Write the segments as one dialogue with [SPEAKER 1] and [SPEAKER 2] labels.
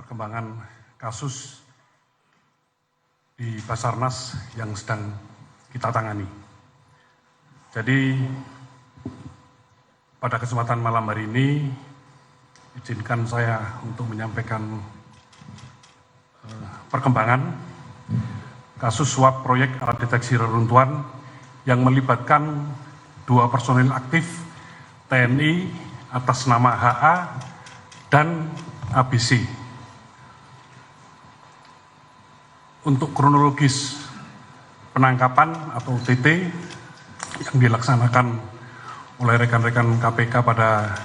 [SPEAKER 1] perkembangan kasus di Basarnas yang sedang kita tangani. Jadi pada kesempatan malam hari ini izinkan saya untuk menyampaikan perkembangan kasus suap proyek alat deteksi reruntuhan yang melibatkan 2 personil aktif TNI atas nama HA dan ABC. Untuk kronologis penangkapan atau OTT yang dilaksanakan oleh rekan-rekan KPK pada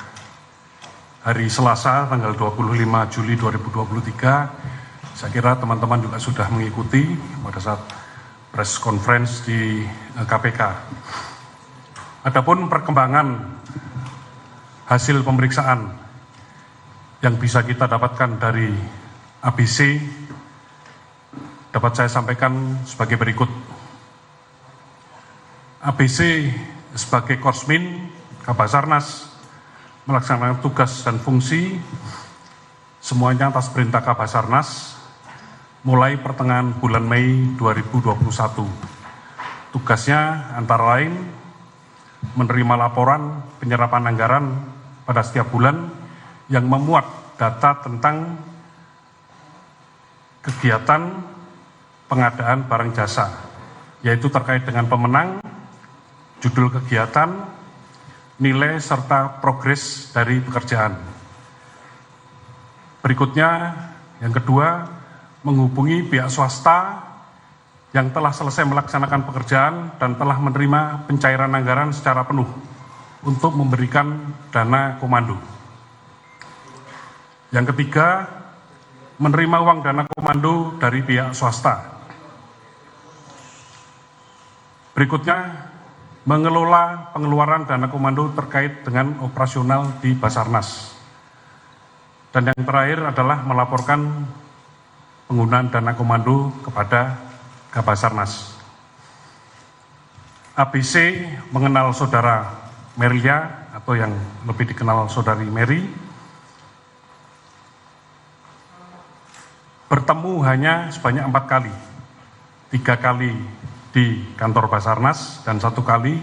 [SPEAKER 1] hari Selasa tanggal 25 Juli 2023, saya kira teman-teman juga sudah mengikuti pada saat press conference di KPK. Adapun perkembangan hasil pemeriksaan yang bisa kita dapatkan dari ABC dapat saya sampaikan sebagai berikut. ABC sebagai Korsmin Kabasarnas melaksanakan tugas dan fungsi semuanya atas perintah Kabasarnas mulai pertengahan bulan Mei 2021. Tugasnya antara lain menerima laporan penyerapan anggaran pada setiap bulan yang memuat data tentang kegiatan pengadaan barang jasa, yaitu terkait dengan pemenang, judul kegiatan, nilai serta progres dari pekerjaan. Berikutnya, yang kedua, menghubungi pihak swasta yang telah selesai melaksanakan pekerjaan dan telah menerima pencairan anggaran secara penuh untuk memberikan dana komando. Yang ketiga, menerima uang dana komando dari pihak swasta. Berikutnya, mengelola pengeluaran dana komando terkait dengan operasional di Basarnas. Dan yang terakhir adalah melaporkan penggunaan dana komando kepada Kabasarnas. ABC mengenal saudara Meria atau yang lebih dikenal saudari Mary. Bertemu hanya sebanyak 4 kali, 3 kali di kantor Basarnas dan 1 kali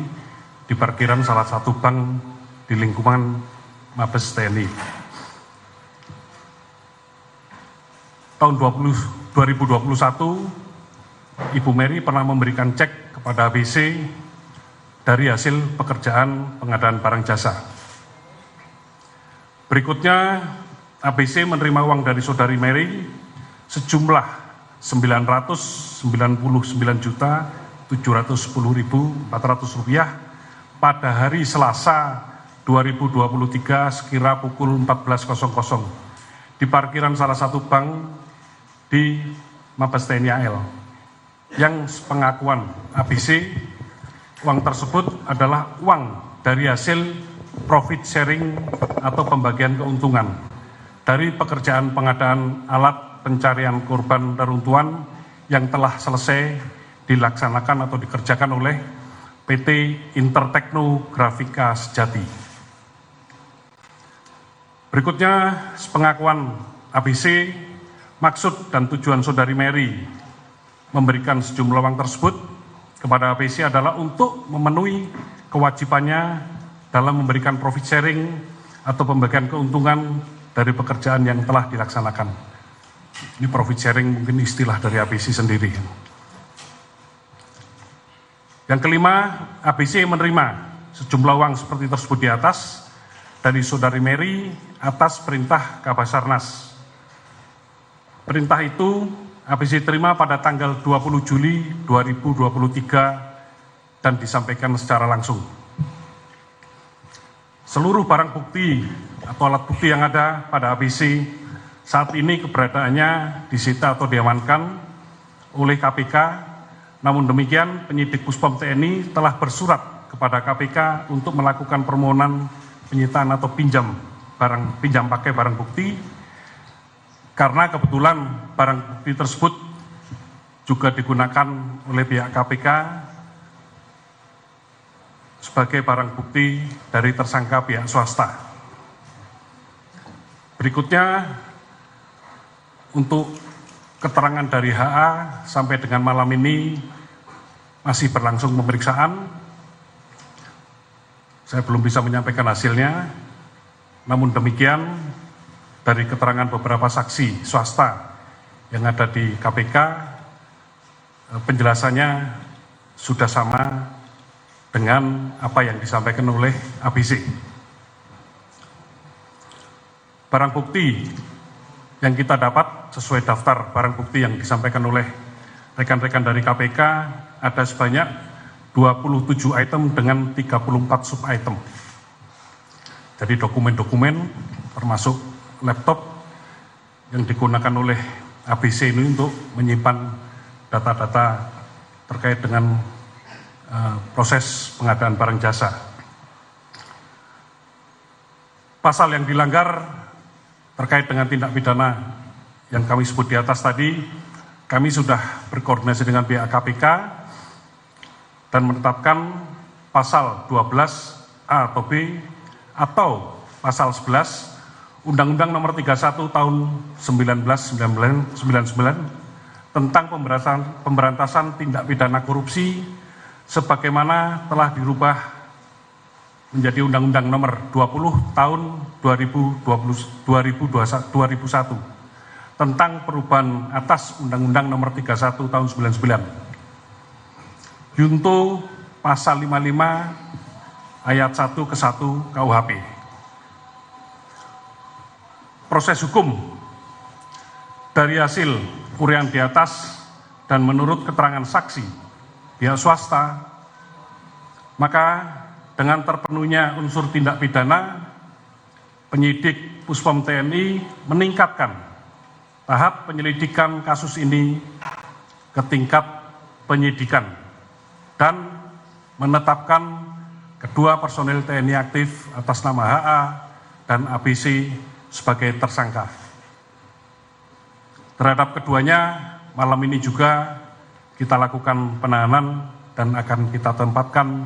[SPEAKER 1] di parkiran salah satu bank di lingkungan Mabes TNI. Tahun 2021, Ibu Mary pernah memberikan cek kepada ABC dari hasil pekerjaan pengadaan barang jasa. Berikutnya, ABC menerima uang dari saudari Mary sejumlah Rp999.710.400 pada hari Selasa 2023 sekira pukul 14.00 di parkiran salah satu bank di Mabes TNI AL. Yang pengakuan ABC, uang tersebut adalah uang dari hasil profit sharing atau pembagian keuntungan dari pekerjaan pengadaan alat pencarian korban reruntuhan yang telah selesai dilaksanakan atau dikerjakan oleh PT Intertekno Grafika Sejati. Berikutnya, sepengakuan ABC, maksud dan tujuan saudari Mary memberikan sejumlah uang tersebut kepada ABC adalah untuk memenuhi kewajibannya dalam memberikan profit sharing atau pembagian keuntungan dari pekerjaan yang telah dilaksanakan. Ini profit sharing mungkin istilah dari ABC sendiri. Yang kelima, ABC menerima sejumlah uang seperti tersebut di atas dari saudari Mary atas perintah Kabasarnas. Perintah itu ABC terima pada tanggal 20 Juli 2023 dan disampaikan secara langsung. Seluruh barang bukti atau alat bukti yang ada pada ABC saat ini keberadaannya disita atau diamankan oleh KPK. Namun demikian, penyidik Puspom TNI telah bersurat kepada KPK untuk melakukan permohonan penyitaan atau pinjam pakai barang bukti, karena kebetulan barang bukti tersebut juga digunakan oleh pihak KPK sebagai barang bukti dari tersangka pihak swasta. Berikutnya, untuk keterangan dari HA sampai dengan malam ini masih berlangsung pemeriksaan. Saya belum bisa menyampaikan hasilnya, namun demikian dari keterangan beberapa saksi swasta yang ada di KPK, penjelasannya sudah sama dengan apa yang disampaikan oleh ABC. Barang bukti yang kita dapat sesuai daftar barang bukti yang disampaikan oleh rekan-rekan dari KPK ada sebanyak 27 item dengan 34 sub item. Jadi dokumen-dokumen termasuk laptop yang digunakan oleh ABC ini untuk menyimpan data-data terkait dengan proses pengadaan barang jasa. Pasal yang dilanggar terkait dengan tindak pidana yang kami sebut di atas tadi, kami sudah berkoordinasi dengan pihak KPK dan menetapkan pasal 12A atau B atau pasal 11 Undang-Undang Nomor 31 Tahun 1999 tentang pemberantasan tindak pidana korupsi sebagaimana telah dirubah menjadi Undang-Undang Nomor 20 Tahun 2001 tentang perubahan atas Undang-Undang Nomor 31 Tahun 99. Junto Pasal 55 Ayat 1 ke 1 KUHP. Proses hukum dari hasil uraian di atas dan menurut keterangan saksi pihak swasta, maka dengan terpenuhnya unsur tindak pidana, penyidik Puspom TNI meningkatkan tahap penyelidikan kasus ini ke tingkat penyidikan dan menetapkan kedua personil TNI aktif atas nama HA dan ABC sebagai tersangka. Terhadap keduanya, malam ini juga kita lakukan penahanan dan akan kita tempatkan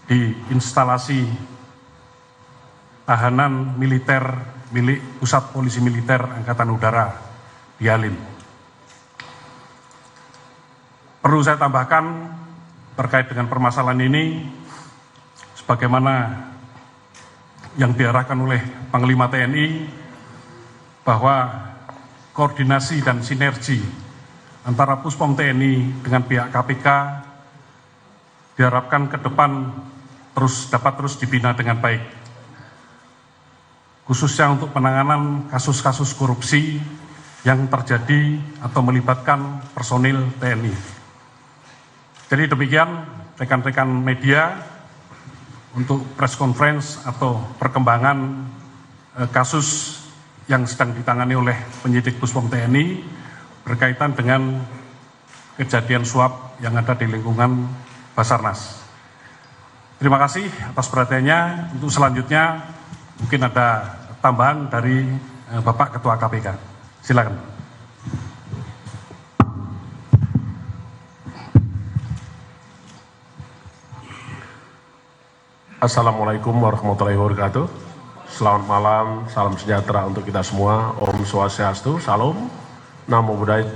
[SPEAKER 1] di instalasi tahanan militer milik Pusat Polisi Militer Angkatan Udara di Halim. Perlu saya tambahkan terkait dengan permasalahan ini, sebagaimana yang diarahkan oleh Panglima TNI, bahwa koordinasi dan sinergi antara Puspom TNI dengan pihak KPK diharapkan ke depan dapat terus dibina dengan baik, khususnya untuk penanganan kasus-kasus korupsi yang terjadi atau melibatkan personil TNI. Jadi demikian rekan-rekan media untuk press conference atau perkembangan kasus yang sedang ditangani oleh penyidik Puspom TNI berkaitan dengan kejadian suap yang ada di lingkungan Basarnas. Terima kasih atas perhatiannya. Untuk selanjutnya mungkin ada tambahan dari Bapak Ketua KPK. Silakan.
[SPEAKER 2] Assalamualaikum warahmatullahi wabarakatuh. Selamat malam, salam sejahtera untuk kita semua. Om Swastiastu, Salam, Namo Buddhaya.